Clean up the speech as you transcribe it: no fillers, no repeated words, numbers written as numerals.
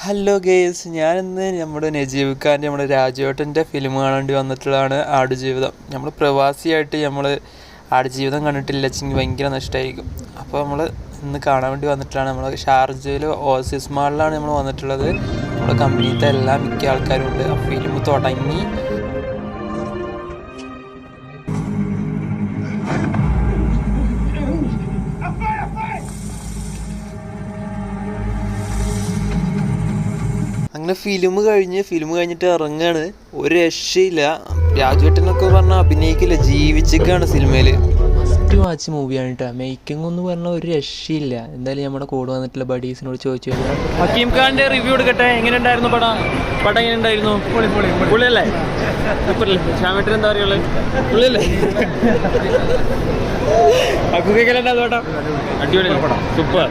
Hello guys, ഞാനിന്ന് നമ്മുടെ നജീബ് ഖാൻ്റെ നമ്മുടെ രാജുവേട്ടൻ്റെ ഫിലിം കാണേണ്ടി വന്നിട്ടുള്ളതാണ് ആടുജീവിതം. നമ്മൾ പ്രവാസിയായിട്ട് നമ്മൾ ആടുജീവിതം കണ്ടിട്ടില്ലെങ്കിൽ ഭയങ്കര നഷ്ടമായിരിക്കും. അപ്പോൾ നമ്മൾ ഇന്ന് കാണാൻ വേണ്ടി വന്നിട്ടുള്ളതാണ്. നമ്മൾ ഷാർജയിൽ ഓസീസ് മാളിലാണ് നമ്മൾ വന്നിട്ടുള്ളത്. നമ്മുടെ കമ്പനിയിലത്തെ എല്ലാ മിക്ക ആൾക്കാരും ഉണ്ട്. ആ ഫിലിം തുടങ്ങി അങ്ങനെ ഫിലിം കഴിഞ്ഞിട്ട് ഇറങ്ങാണ്. ഒരു രക്ഷയില്ല. രാജുവേട്ടനൊക്കെ പറഞ്ഞാൽ അഭിനയിക്കില്ല, ജീവിച്ചിക്കാണ് സിനിമയിൽ. ഫസ്റ്റ് വാച്ച് മൂവിയാണ് കേട്ടോ. മേക്കിംഗ് എന്ന് പറഞ്ഞാൽ ഒരു രക്ഷയില്ല. എന്തായാലും നമ്മുടെ കൂടെ വന്നിട്ടുള്ള ബഡീസിനോട് ചോദിച്ചു കഴിഞ്ഞാൽ ഹക്കീം ഖാന്റെ റിവ്യൂ എടുക്കട്ടെ. എങ്ങനെ ഉണ്ടായിരുന്നു പടം എങ്ങനെ ഉണ്ടായിരുന്നു? പുള്ളിയല്ലേ? സൂപ്പറല്ലേ? ശ്യാമേട്ടൻ എന്താ പറയുള്ളത്? പുള്ളിയല്ലേ? അക്കുക്കെല്ലാം പടം അടിപൊളി, സൂപ്പർ.